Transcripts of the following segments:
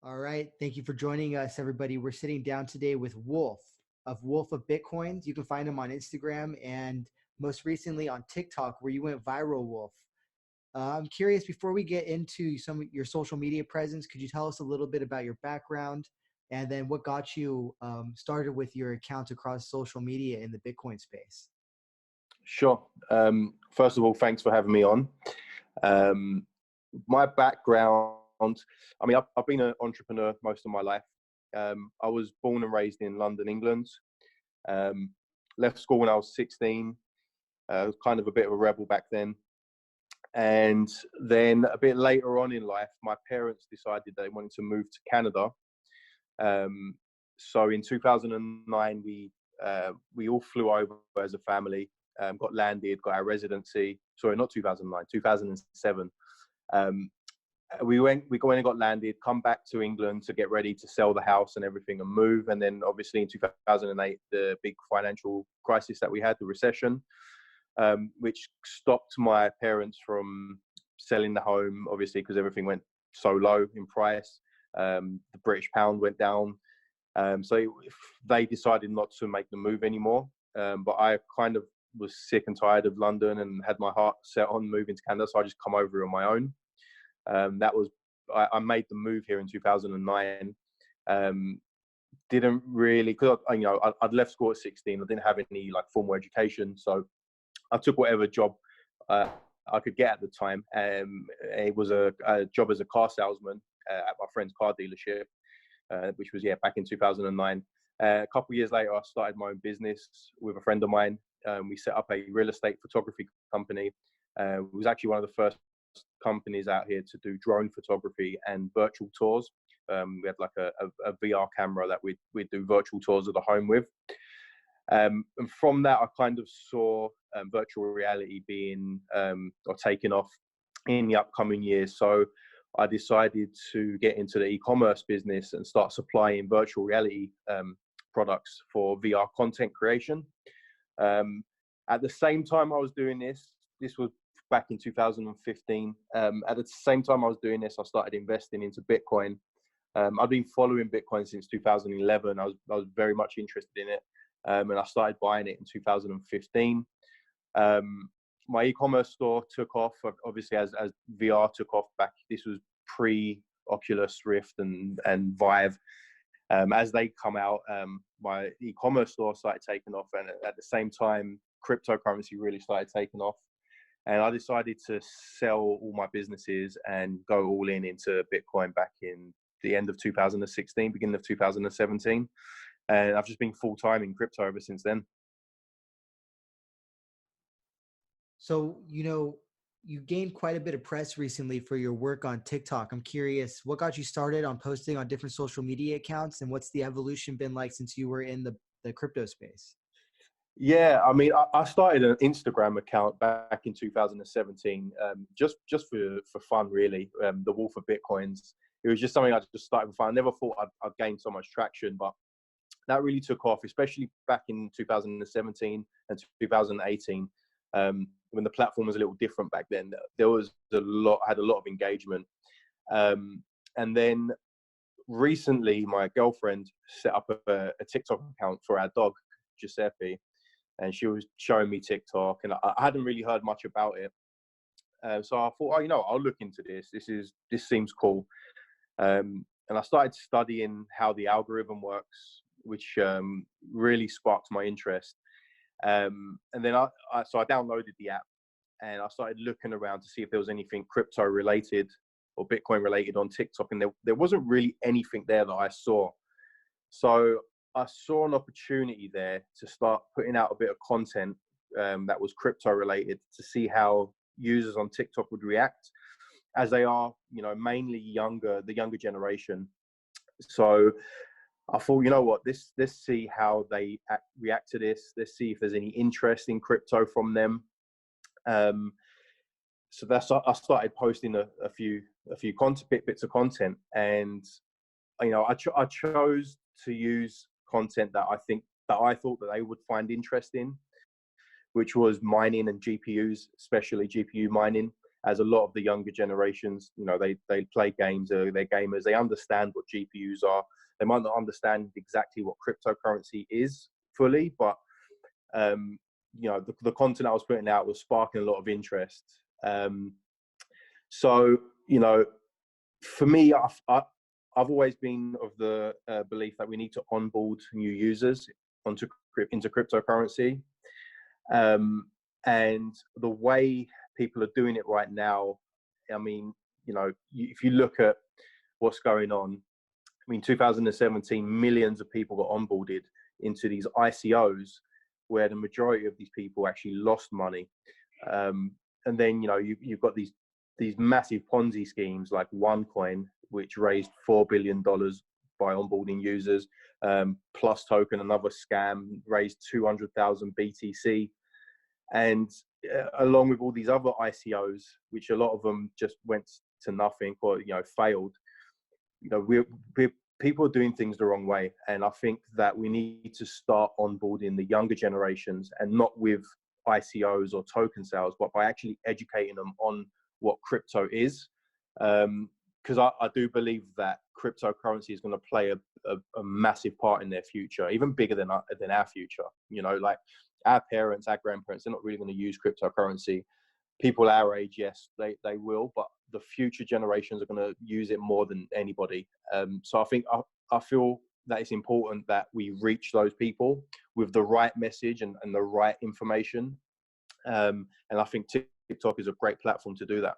All right. Thank you for joining us, everybody. We're sitting down today with Wolf of Bitcoins. You can find him on Instagram and most recently on TikTok, where you went viral, Wolf. I'm curious, before we get into some of your social media presence, could you tell us a little bit about your background and then what got you started with your account across social media in the Bitcoin space? Sure. First of all, thanks for having me on. My background, I've been an entrepreneur most of my life. I was born and raised in London, England. Left school when I was 16. I was kind of a bit of a rebel back then. And then a bit later on in life, my parents decided they wanted to move to Canada. So in 2009, we all flew over as a family, got landed, got our residency. Sorry, not 2009, 2007. We went and got landed, come back to England to get ready to sell the house and everything and move. And then obviously in 2008, the big financial crisis that we had, the recession, which stopped my parents from selling the home, obviously, because everything went so low in price. The British pound went down. So they decided not to make the move anymore. But I kind of was sick and tired of London and had my heart set on moving to Canada. So I just come over on my own. I made the move here in 2009. Didn't really, because I'd left school at 16. I didn't have any like formal education. So I took whatever job I could get at the time. It was a job as a car salesman at my friend's car dealership, which was back in 2009. A couple of years later, I started my own business with a friend of mine. We set up a real estate photography company. It was actually one of the first companies out here to do drone photography and virtual tours. We had like a VR camera that we'd do virtual tours of the home with. And from that, I kind of saw virtual reality being or taking off in the upcoming years. So I decided to get into the e-commerce business and start supplying virtual reality products for VR content creation. At the same time I was doing this was back in 2015. At the same time I was doing this, I started investing into Bitcoin. I've been following Bitcoin since 2011. I was very much interested in it. And I started buying it in 2015. My e-commerce store took off, obviously, as VR took off back. This was pre-Oculus Rift and Vive. As they come out, my e-commerce store started taking off. And at the same time, cryptocurrency really started taking off. And I decided to sell all my businesses and go all into Bitcoin back in the end of 2016, beginning of 2017. And I've just been full-time in crypto ever since then. So, you gained quite a bit of press recently for your work on TikTok. I'm curious, what got you started on posting on different social media accounts, and what's the evolution been like since you were in the crypto space? Yeah, I started an Instagram account back in 2017, just for fun, really. The Wolf of Bitcoins. It was just something I just started with fun. I never thought I'd gain so much traction, but that really took off, especially back in 2017 and 2018, when the platform was a little different back then. There was had a lot of engagement. And then recently, my girlfriend set up a TikTok account for our dog, Giuseppe, and she was showing me TikTok, and I hadn't really heard much about it. So I thought, I'll look into this. This seems cool. And I started studying how the algorithm works, which really sparked my interest. And then I downloaded the app and I started looking around to see if there was anything crypto related or Bitcoin related on TikTok. And there wasn't really anything there that I saw. So I saw an opportunity there to start putting out a bit of content that was crypto related, to see how users on TikTok would react, as they are, mainly the younger generation. So I thought, what, let's see how they react to this. Let's see if there's any interest in crypto from them. So I started posting a few bits of content, and I chose to use content that I thought that they would find interesting, which was mining and GPUs, especially GPU mining. as a lot of the younger generations, they play games, they're gamers, they understand what GPUs are. They might not understand exactly what cryptocurrency is fully, but the content I was putting out was sparking a lot of interest. So for me, I've always been of the belief that we need to onboard new users into cryptocurrency. And the way people are doing it right now, I mean, if you look at what's going on, I mean, 2017, millions of people got onboarded into these ICOs, where the majority of these people actually lost money. And then, you've got these massive Ponzi schemes like OneCoin, which raised $4 billion by onboarding users. Plus Token, another scam, raised 200,000 BTC. And along with all these other ICOs, which a lot of them just went to nothing or failed, people are doing things the wrong way. And I think that we need to start onboarding the younger generations, and not with ICOs or token sales, but by actually educating them on what crypto is. Because I do believe that cryptocurrency is going to play a massive part in their future, even bigger than our future. Like our parents, our grandparents, they're not really going to use cryptocurrency. People our age, yes, they will, but the future generations are going to use it more than anybody. So I feel that it's important that we reach those people with the right message and the right information. And I think TikTok is a great platform to do that.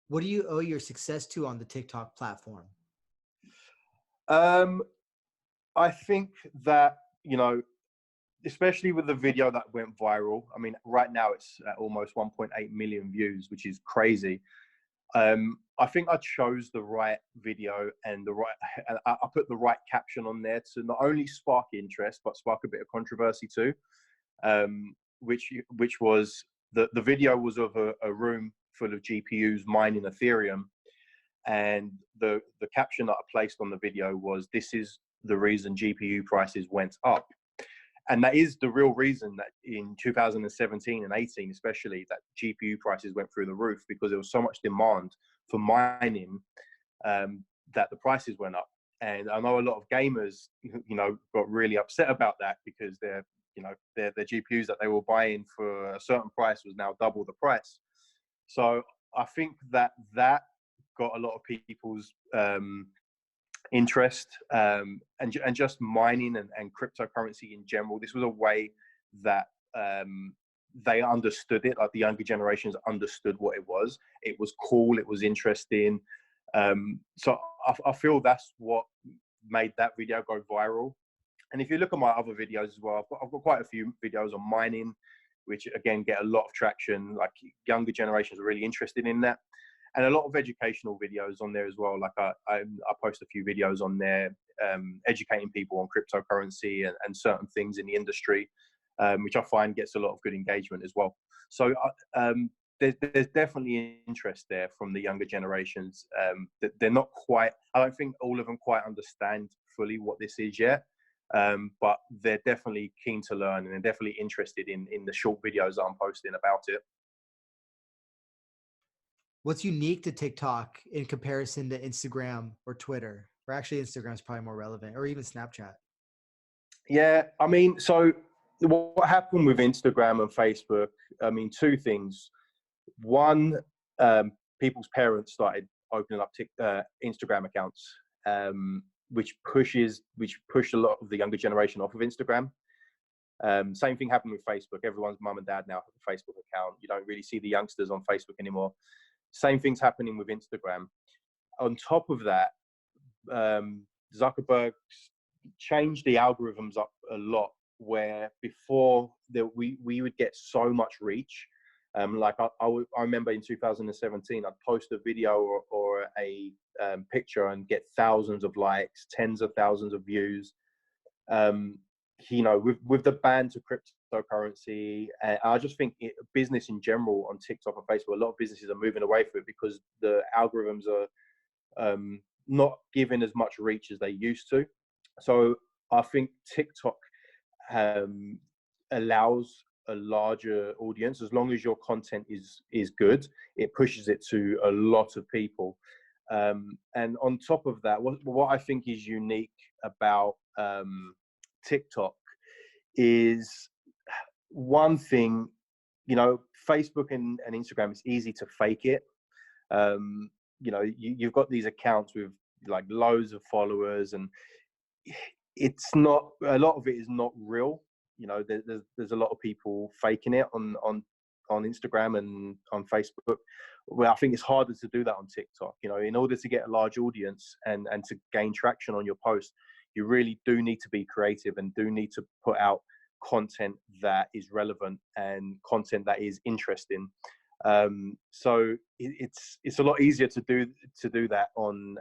What do you owe your success to on the TikTok platform? I think that, especially with the video that went viral. I mean, right now it's at almost 1.8 million views, which is crazy. I think I chose the right video and I put the right caption on there to not only spark interest, but spark a bit of controversy too. Which was the video was of a room full of GPUs mining Ethereum. And the caption that I placed on the video was, "This is the reason GPU prices went up." And that is the real reason that in 2017 and 18, especially, that GPU prices went through the roof, because there was so much demand for mining that the prices went up. And I know a lot of gamers, got really upset about that, because their GPUs that they were buying for a certain price was now double the price. So I think that got a lot of people's interest, and just mining and cryptocurrency in general. This was a way that they understood it, like the younger generations understood what it was. It was cool, it was interesting. So I feel that's what made that video go viral. And if you look at my other videos as well, I've got quite a few videos on mining, which again get a lot of traction. Like, younger generations are really interested in that. And a lot of educational videos on there as well. Like I post a few videos on there, educating people on cryptocurrency and certain things in the industry, which I find gets a lot of good engagement as well. So there's definitely interest there from the younger generations. They're not quite, I don't think all of them quite understand fully what this is yet. But they're definitely keen to learn, and they're definitely interested in the short videos I'm posting about it. What's unique to TikTok in comparison to Instagram or Twitter? Or actually, Instagram is probably more relevant, or even Snapchat. Yeah, I mean, so what happened with Instagram and Facebook? I mean, two things. One, people's parents started opening up Instagram accounts, which pushed a lot of the younger generation off of Instagram. Same thing happened with Facebook. Everyone's mum and dad now have a Facebook account. You don't really see the youngsters on Facebook anymore. Same thing's happening with Instagram. On top of that, Zuckerberg changed the algorithms up a lot, where before we would get so much reach. Like I remember in 2017, I'd post a video or a picture and get thousands of likes, tens of thousands of views. With the ban to cryptocurrency, I just think business in general on TikTok and Facebook, a lot of businesses are moving away from it because the algorithms are not giving as much reach as they used to. So I think TikTok allows a larger audience. As long as your content is good, it pushes it to a lot of people. And on top of that, what I think is unique about TikTok is one thing, you know, Facebook and Instagram, it's easy to fake it. You know, you've got these accounts with like loads of followers, and it's not, a lot of it is not real. You know, there's a lot of people faking it on Instagram and on Facebook. Well, I think it's harder to do that on TikTok. You know, in order to get a large audience and to gain traction on your post, you really do need to be creative and do need to put out content that is relevant and content that is interesting. So it's a lot easier to do that on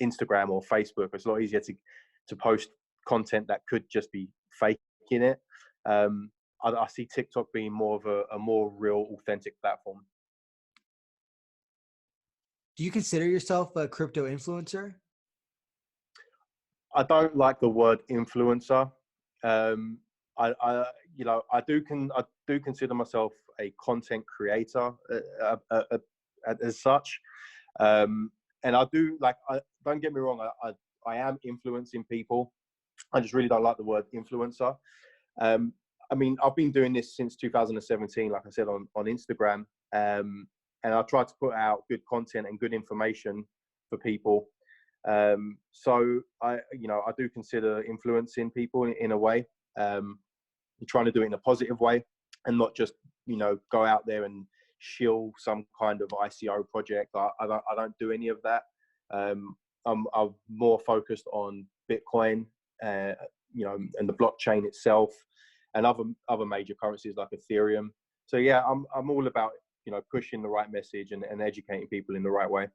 Instagram or Facebook. It's a lot easier to post content that could just be faking it. I see TikTok being more of a more real, authentic platform. Do you consider yourself a crypto influencer? I don't like the word influencer. I you know, I do consider myself a content creator as such. And I do, like, don't get me wrong, I am influencing people. I just really don't like the word influencer. I mean, I've been doing this since 2017, like I said, on Instagram. And I try to put out good content and good information for people. So you know, I do consider influencing people in a way. Trying to do it in a positive way and not just, you know, go out there and shill some kind of ICO project. I don't do any of that. I'm more focused on Bitcoin, you know, and the blockchain itself, and other major currencies like Ethereum. So yeah, I'm all about, you know, pushing the right message and educating people in the right way.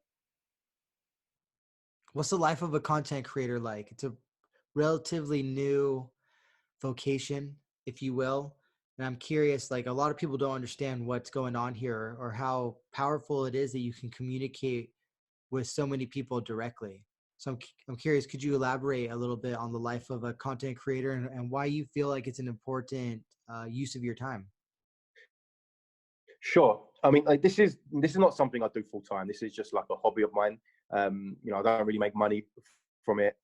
What's the life of a content creator like? It's a relatively new vocation, if you will. And I'm curious, like, a lot of people don't understand what's going on here or how powerful it is that you can communicate with so many people directly. So I'm curious, could you elaborate a little bit on the life of a content creator and why you feel like it's an important use of your time? Sure. I mean, like, this is not something I do full time. This is just like a hobby of mine. You know, I don't really make money from it.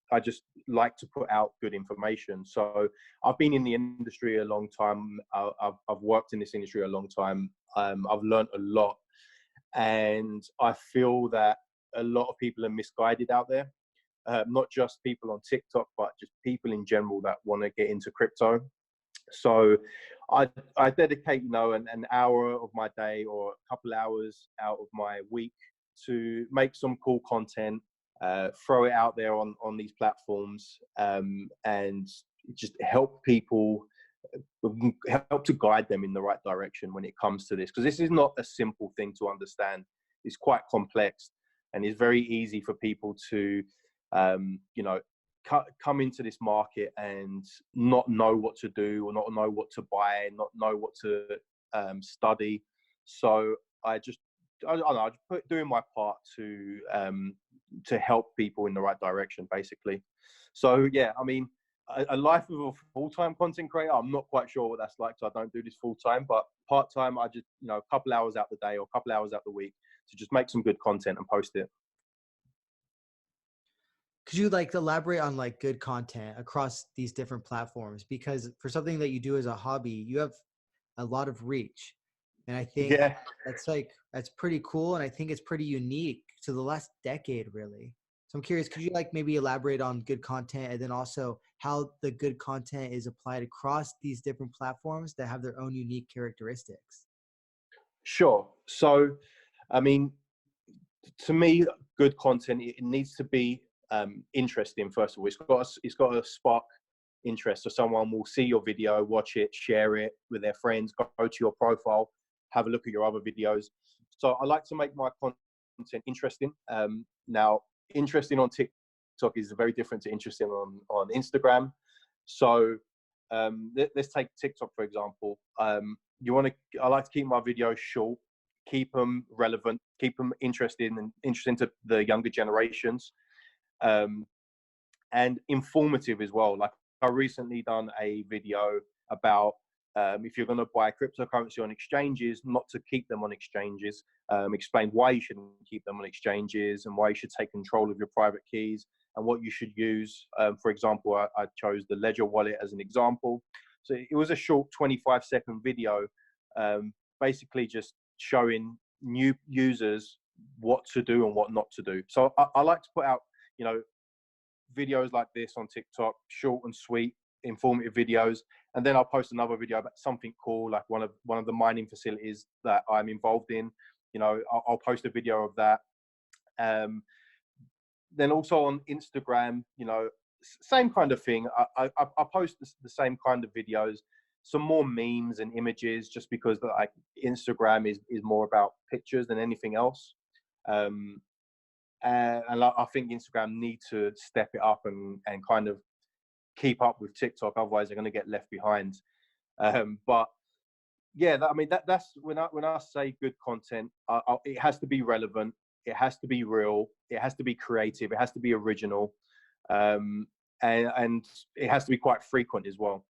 I just like to put out good information. So I've been in the industry a long time. I've worked in this industry a long time. I've learned a lot, and I feel that a lot of people are misguided out there. Not just people on TikTok, but just people in general that want to get into crypto. So I dedicate, you know, an hour of my day or a couple hours out of my week to make some cool content, throw it out there on these platforms, and just help people, help to guide them in the right direction when it comes to this. Because this is not a simple thing to understand. It's quite complex, and it's very easy for people to, you know, come into this market and not know what to do or not know what to buy, not know what to study. So I don't know, I just doing my part to help people in the right direction, basically. So yeah, I mean, a life of a full-time content creator, I'm not quite sure what that's like, so I don't do this full-time, but part-time, I just, you know, a couple hours out the day or a couple hours out the week to just make some good content and post it. Could you like elaborate on like good content across these different platforms? Because for something that you do as a hobby, you have a lot of reach. And I think Yeah. that's pretty cool. And I think it's pretty unique to the last decade, really. So I'm curious, could you like maybe elaborate on good content and then also how the good content is applied across these different platforms that have their own unique characteristics? Sure. So, I mean, to me, good content, it needs to be interesting. First of all, it's got to spark interest. So someone will see your video, watch it, share it with their friends, go to your profile, have a look at your other videos. So I like to make my content interesting. Now, interesting on TikTok is very different to interesting on Instagram. So let's take TikTok for example. I like to keep my videos short, keep them relevant, keep them interesting to the younger generations, and informative as well. Like, I recently done a video about if you're going to buy cryptocurrency on exchanges, not to keep them on exchanges. Explain why you shouldn't keep them on exchanges and why you should take control of your private keys and what you should use. For example, I chose the Ledger wallet as an example. So it was a short 25-second video, basically just showing new users what to do and what not to do. So I like to put out, videos like this on TikTok, short and sweet, informative videos, and then I'll post another video about something cool, like one of the mining facilities that I'm involved in. I'll post a video of that. Then also on Instagram, same kind of thing. I post the same kind of videos, some more memes and images, just because like Instagram is more about pictures than anything else. And I think Instagram need to step it up and kind of keep up with TikTok, otherwise they're going to get left behind. But yeah, that's when I say good content, it has to be relevant, it has to be real, it has to be creative, it has to be original, and it has to be quite frequent as well.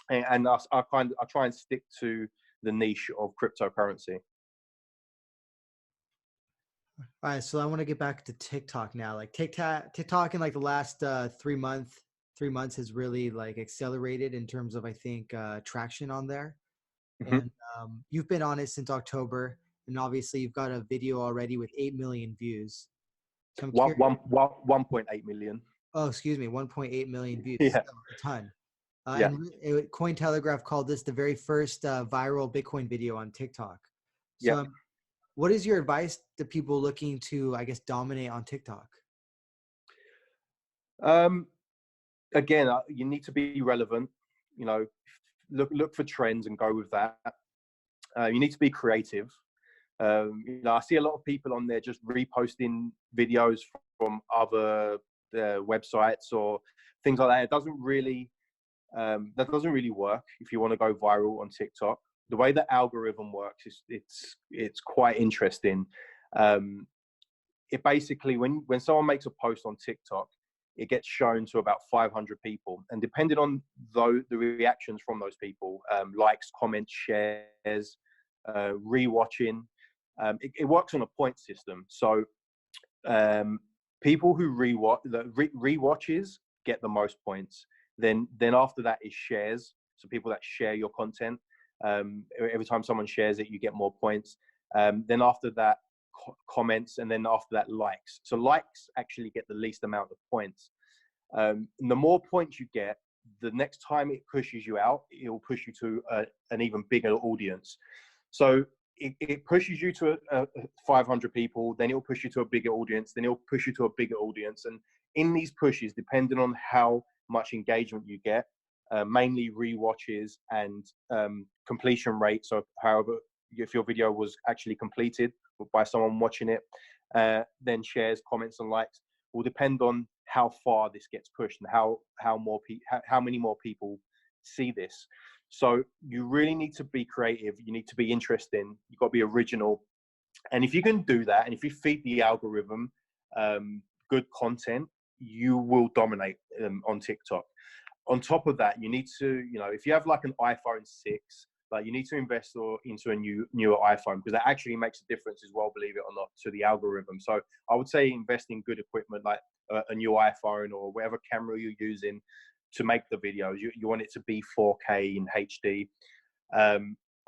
And I try and stick to the niche of cryptocurrency. All right, so I want to get back to TikTok now. Like TikTok in like the last 3 months has really like accelerated in terms of, I think, traction on there. Mm-hmm. And you've been on it since October, and obviously you've got a video already with 8 million views. So I'm curious. 1.8 million. Oh, excuse me, 1.8 million views. Yeah. Still a ton. Yeah. And Cointelegraph called this the very first viral Bitcoin video on TikTok. So Yeah. what is your advice to people looking to, I guess, dominate on TikTok? Again, you need to be relevant. Look for trends and go with that. You need to be creative. I see a lot of people on there just reposting videos from other websites or things like that. It doesn't really that doesn't really work if you want to go viral on TikTok. The way the algorithm works is it's quite interesting. It basically, when someone makes a post on TikTok, it gets shown to about 500 people, and depending on the reactions from those people, likes, comments, shares, rewatching, it works on a point system. So people who rewatches get the most points. Then after that is shares. So people that share your content, every time someone shares it, you get more points. Then after that, comments, and then after that, likes. So likes actually get the least amount of points. And the more points you get, the next time it pushes you out, it will push you to an even bigger audience. So it pushes you to 500 people, then it'll push you to a bigger audience, then it'll push you to a bigger audience. And in these pushes, depending on how much engagement you get, mainly rewatches and completion rate. So however, if your video was actually completed by someone watching it, then shares, comments, and likes will depend on how far this gets pushed and how many more people see this. So you really need to be creative. You need to be interesting. You've got to be original. And if you can do that, and if you feed the algorithm good content, you will dominate on TikTok. On top of that, you need to, if you have like an iPhone 6, like you need to invest into a newer iPhone, because that actually makes a difference as well, believe it or not, to the algorithm. So I would say invest in good equipment, like a new iPhone or whatever camera you're using to make the videos. You want it to be 4K in HD.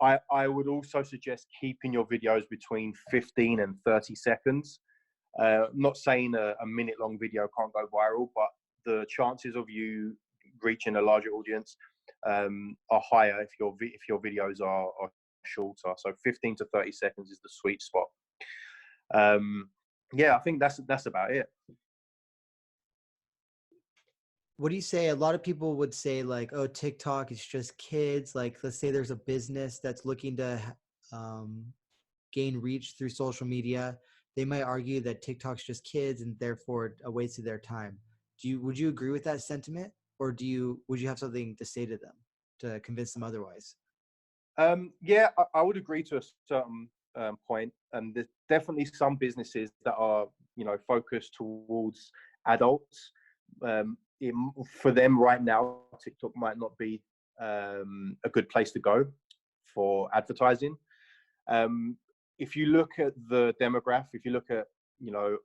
I would also suggest keeping your videos between 15 and 30 seconds. Not saying a minute long video can't go viral, but the chances of you reaching a larger audience are higher if your videos are shorter. So 15 to 30 seconds is the sweet spot. Yeah, I think that's about it. What do you say? A lot of people would say like, oh, TikTok is just kids. Like, let's say there's a business that's looking to gain reach through social media. They might argue that TikTok's just kids and therefore a waste of their time. Would you agree with that sentiment, or would you have something to say to them to convince them otherwise? Yeah, I would agree to a certain point, and there's definitely some businesses that are focused towards adults. For them right now, TikTok might not be a good place to go for advertising. If you look at the demographic, if you look at, you know,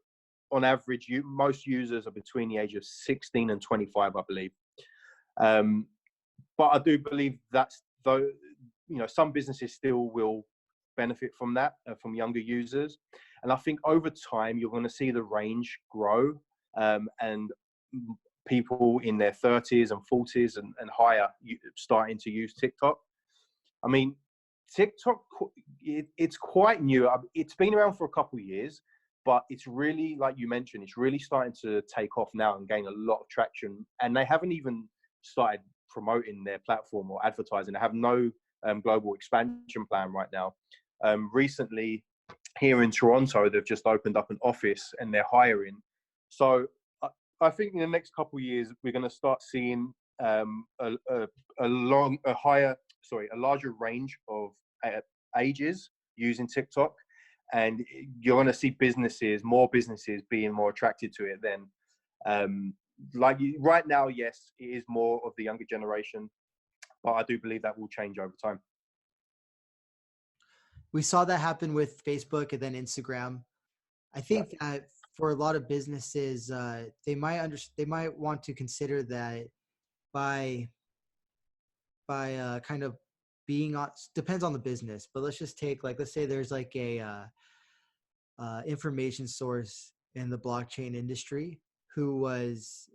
on average, most users are between the age of 16 and 25, I believe. But I do believe that's, though, you know, some businesses still will benefit from that, from younger users. And I think over time, you're going to see the range grow, and people in their 30s and 40s and higher starting to use TikTok. I mean, TikTok, it's quite new. It's been around for a couple of years, but it's really, like you mentioned, it's really starting to take off now and gain a lot of traction. And they haven't even started promoting their platform or advertising. They have no global expansion plan right now. Recently, here in Toronto, they've just opened up an office and they're hiring. So I think in the next couple of years, we're going to start seeing a larger range of ages using TikTok, and you're going to see more businesses being more attracted to it then. Right now, yes, it is more of the younger generation, but I do believe that will change over time. We saw that happen with Facebook and then Instagram. I think that for a lot of businesses, they might want to consider that by kind of being on, depends on the business, but let's just take, like, let's say there's like a information source in the blockchain industry who was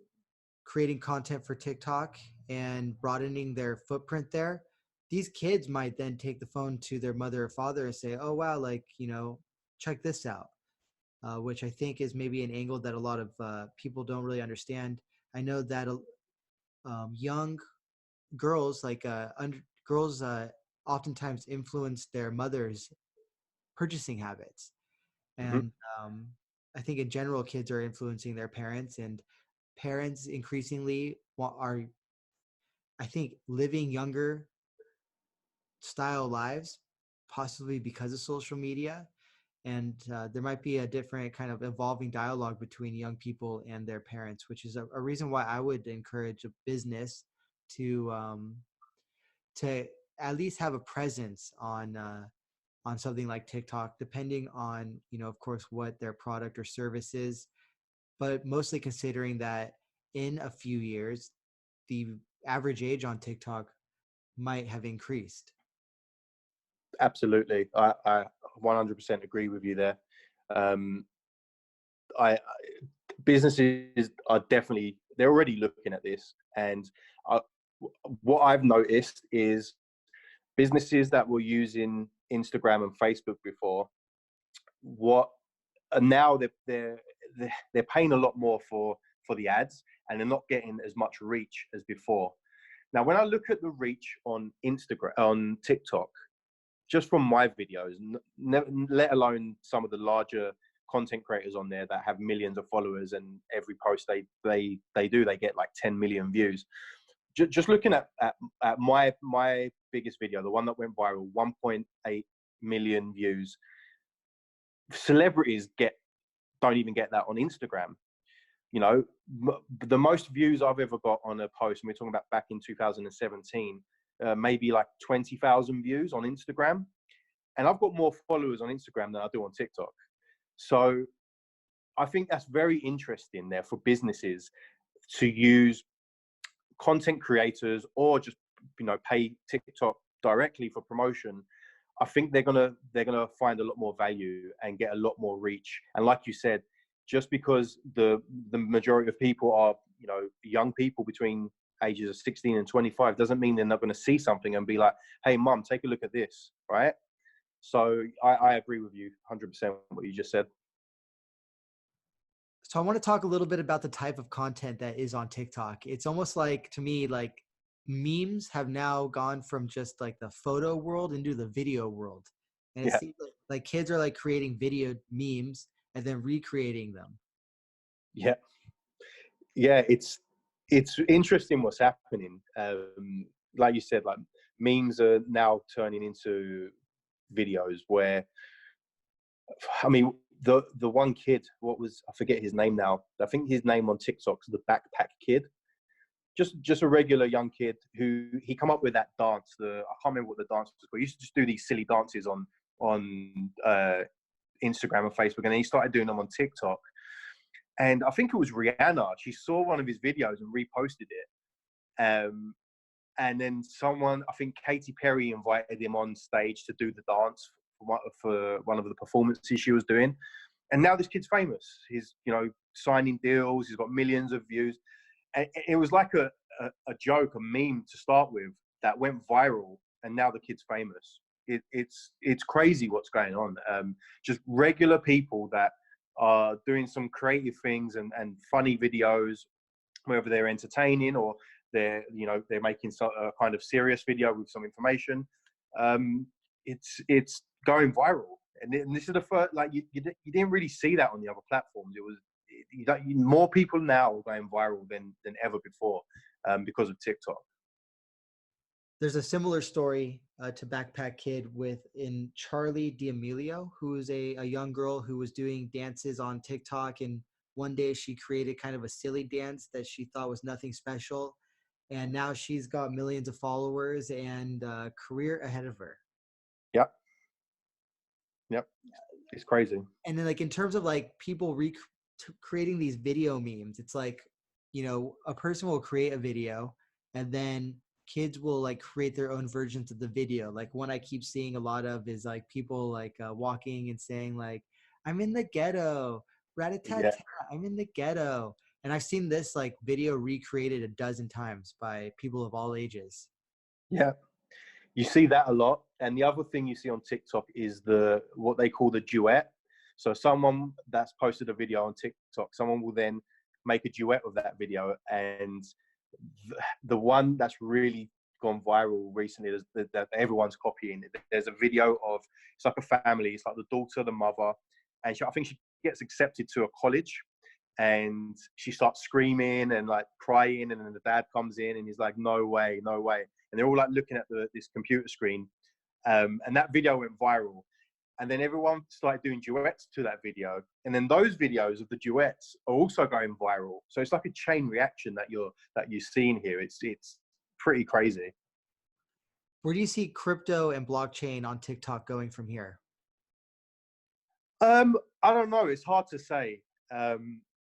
creating content for TikTok and broadening their footprint there. These kids might then take the phone to their mother or father and say, oh, wow, like, you know, check this out, which I think is maybe an angle that a lot of people don't really understand. I know that young girls, like girls, oftentimes influence their mothers' purchasing habits. And I think in general, kids are influencing their parents, and parents increasingly are, I think, living younger style lives, possibly because of social media. And there might be a different kind of evolving dialogue between young people and their parents, which is a reason why I would encourage a business to at least have a presence on something like TikTok, depending on, you know, of course, what their product or service is, but mostly considering that in a few years, the average age on TikTok might have increased. Absolutely. I 100% agree with you there. Businesses are they're already looking at this. And what I've noticed is businesses that were using Instagram and Facebook before, now they're paying a lot more for the ads, and they're not getting as much reach as before. Now, when I look at the reach on TikTok, just from my videos, let alone some of the larger content creators on there that have millions of followers, and every post they get like 10 million views. Just looking at my biggest video, the one that went viral, 1.8 million views. Celebrities don't even get that on Instagram. You know, the most views I've ever got on a post, and we're talking about back in 2017, maybe like 20,000 views on Instagram. And I've got more followers on Instagram than I do on TikTok. So I think that's very interesting there for businesses to use content creators, or just, you know, pay TikTok directly for promotion. I think they're gonna find a lot more value and get a lot more reach. And like you said, just because the majority of people are, you know, young people between ages of 16 and 25, doesn't mean they're not going to see something and be like, hey, mum, take a look at this, right? So I agree with you 100% what you just said. So I want to talk a little bit about the type of content that is on TikTok. It's almost like, to me, like memes have now gone from just like the photo world into the video world. And it Yeah. seems like kids are like creating video memes and then recreating them. Yeah. Yeah. It's interesting what's happening. Like you said, like memes are now turning into videos where, I mean, the one kid, I forget his name now. I think his name on TikTok's the Backpack Kid. just a regular young kid who he come up with that dance. I can't remember what the dance was called. He used to just do these silly dances on Instagram and Facebook, and then he started doing them on TikTok. And I think it was Rihanna. She saw one of his videos and reposted it. And then someone, I think Katy Perry, invited him on stage to do the dance for one of the performances she was doing. And now this kid's famous. He's, signing deals. He's got millions of views. And it was like a joke, a meme to start with that went viral. And now the kid's famous. It's crazy what's going on. Just regular people that are doing some creative things and funny videos, whether they're entertaining or they're making a kind of serious video with some information. It's going viral, and this is the first. Like you didn't really see that on the other platforms. It was more people now are going viral than ever before because of TikTok. There's a similar story to Backpack Kid in Charlie D'Amelio, who is a young girl who was doing dances on TikTok, and one day she created kind of a silly dance that she thought was nothing special, and now she's got millions of followers and career ahead of her. Yep, it's crazy. And then, like, in terms of like people creating these video memes, it's like, a person will create a video and then kids will like create their own versions of the video. Like one I keep seeing a lot of is like people like walking and saying like, "I'm in the ghetto, rat-a-tat-tat, I'm in the ghetto." And I've seen this like video recreated a dozen times by people of all ages. Yeah, you see that a lot. And the other thing you see on TikTok is what they call the duet. So someone that's posted a video on TikTok, someone will then make a duet of that video. And the one that's really gone viral recently that everyone's copying. There's a video of, it's like a family. It's like the daughter, the mother, and I think she gets accepted to a college. And she starts screaming and like crying, and then the dad comes in and he's like, "No way, no way!" And they're all like looking at this computer screen, and that video went viral. And then everyone started doing duets to that video, and then those videos of the duets are also going viral. So it's like a chain reaction that you're seeing here. It's pretty crazy. Where do you see crypto and blockchain on TikTok going from here? I don't know. It's hard to say.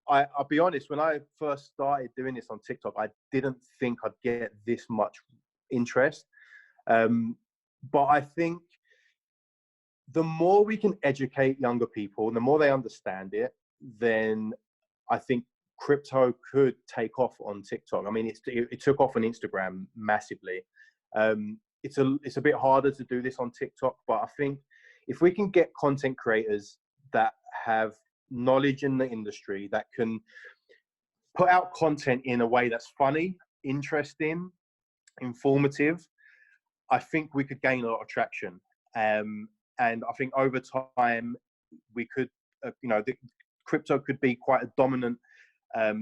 I'll be honest. When I first started doing this on TikTok, I didn't think I'd get this much interest. But I think the more we can educate younger people, the more they understand it, then I think crypto could take off on TikTok. I mean, it took off on Instagram massively. It's a bit harder to do this on TikTok, but I think if we can get content creators that have knowledge in the industry, that can put out content in a way that's funny, interesting, informative, I think we could gain a lot of traction. And I think over time, we could, the crypto could be quite a dominant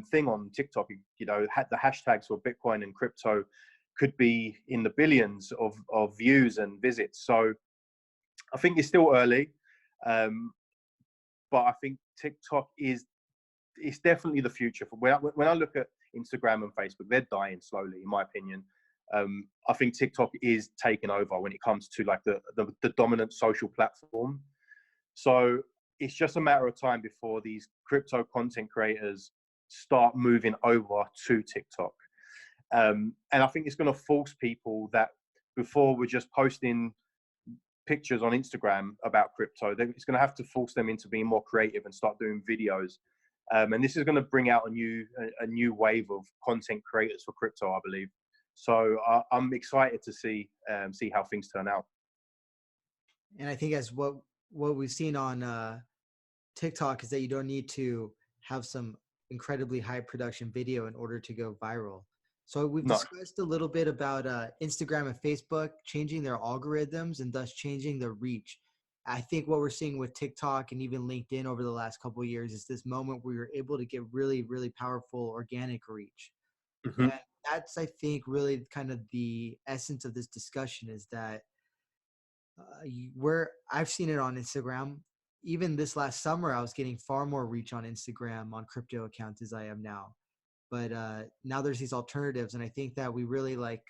thing on TikTok. The hashtags for Bitcoin and crypto could be in the billions of views and visits. So I think it's still early, but I think TikTok it's definitely the future. When I look at Instagram and Facebook, they're dying slowly, in my opinion. I think TikTok is taking over when it comes to like the dominant social platform. So it's just a matter of time before these crypto content creators start moving over to TikTok. And I think it's going to force people that before were just posting pictures on Instagram about crypto, it's going to have to force them into being more creative and start doing videos. And this is going to bring out a new wave of content creators for crypto, I believe. So I'm excited to see how things turn out. And I think as what we've seen on TikTok is that you don't need to have some incredibly high production video in order to go viral. So we've discussed a little bit about Instagram and Facebook changing their algorithms and thus changing their reach. I think what we're seeing with TikTok and even LinkedIn over the last couple of years is this moment where you're able to get really, really powerful organic reach. Mm-hmm. And that's, I think, really kind of the essence of this discussion is that where I've seen it on Instagram, even this last summer, I was getting far more reach on Instagram on crypto accounts as I am now. but now there's these alternatives, and I think that we really like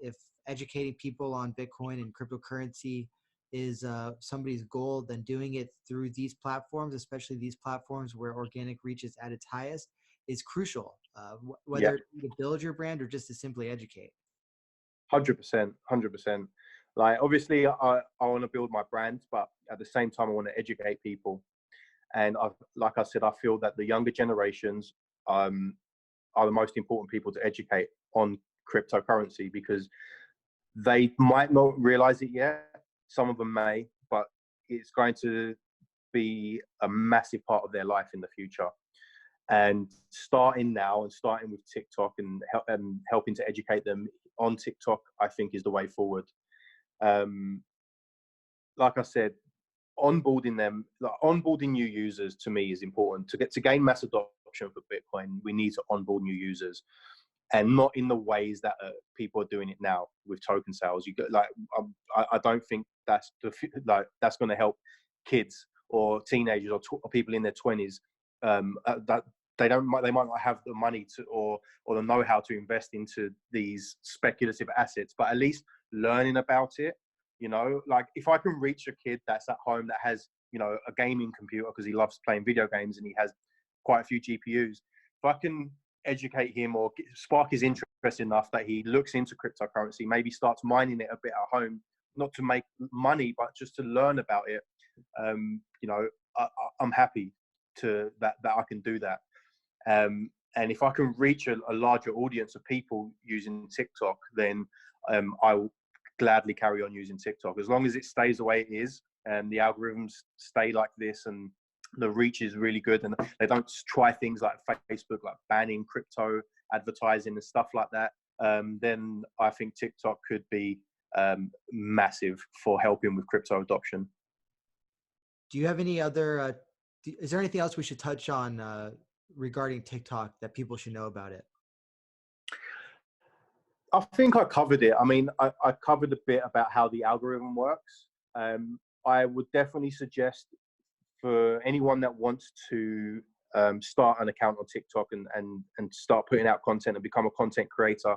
if educating people on Bitcoin and cryptocurrency is somebody's goal, then doing it through these platforms, especially these platforms where organic reach is at its highest, is crucial. Yeah, Whether to build your brand or just to simply educate. 100%, 100%. Like obviously, I want to build my brand, but at the same time, I want to educate people. And like I said, I feel that the younger generations are the most important people to educate on cryptocurrency because they might not realize it yet. Some of them may, but it's going to be a massive part of their life in the future. And starting now and starting with TikTok and helping to educate them on TikTok, I think is the way forward. Um, like I said, onboarding them, like onboarding new users to me is important. To gain mass adoption for Bitcoin, we need to onboard new users, and not in the ways that people are doing it now with token sales. You get like, I don't think that's going to help kids or teenagers or people in their 20s. That they might not have the money to or the know-how to invest into these speculative assets, but at least learning about it. You know, like if I can reach a kid that's at home that has, you know, a gaming computer because he loves playing video games and he has quite a few GPUs, if I can educate him or spark his interest enough that he looks into cryptocurrency, maybe starts mining it a bit at home, not to make money, but just to learn about it. You know, I'm happy that I can do that. And if I can reach a larger audience of people using TikTok, then I will gladly carry on using TikTok as long as it stays the way it is and the algorithms stay like this and the reach is really good and they don't try things like Facebook, like banning crypto advertising and stuff like that. Then I think TikTok could be massive for helping with crypto adoption. Do you have any other? Is there anything else we should touch on regarding TikTok that people should know about it? I think I covered it. I mean, I covered a bit about how the algorithm works. I would definitely suggest for anyone that wants to start an account on TikTok and start putting out content and become a content creator,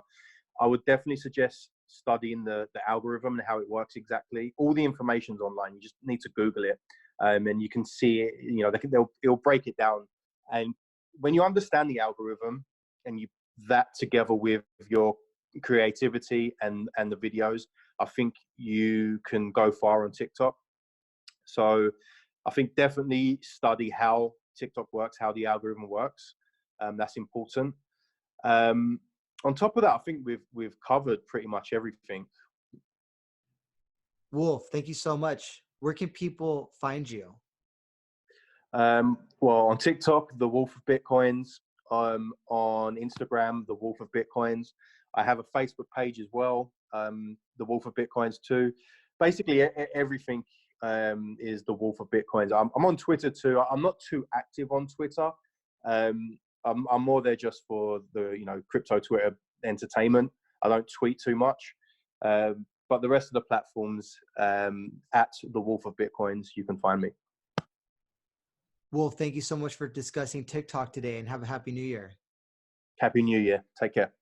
I would definitely suggest studying the algorithm and how it works exactly. All the information's online. You just need to Google it, and you can see it. You know, it'll break it down. And when you understand the algorithm and you that together with your creativity and the videos, I think you can go far on TikTok. So I think definitely study how TikTok works, how the algorithm works. That's important. On top of that, I think we've covered pretty much everything. Wolf, thank you so much. Where can people find you? Well, on TikTok, the Wolf of Bitcoins. On Instagram, the Wolf of Bitcoins. I have a Facebook page as well, the Wolf of Bitcoins too. Basically, everything is the Wolf of Bitcoins. I'm on Twitter too. I'm not too active on Twitter. I'm more there just for the crypto Twitter entertainment. I don't tweet too much. But the rest of the platforms, at the Wolf of Bitcoins, you can find me. Wolf, thank you so much for discussing TikTok today and have a happy new year. Happy New Year. Take care.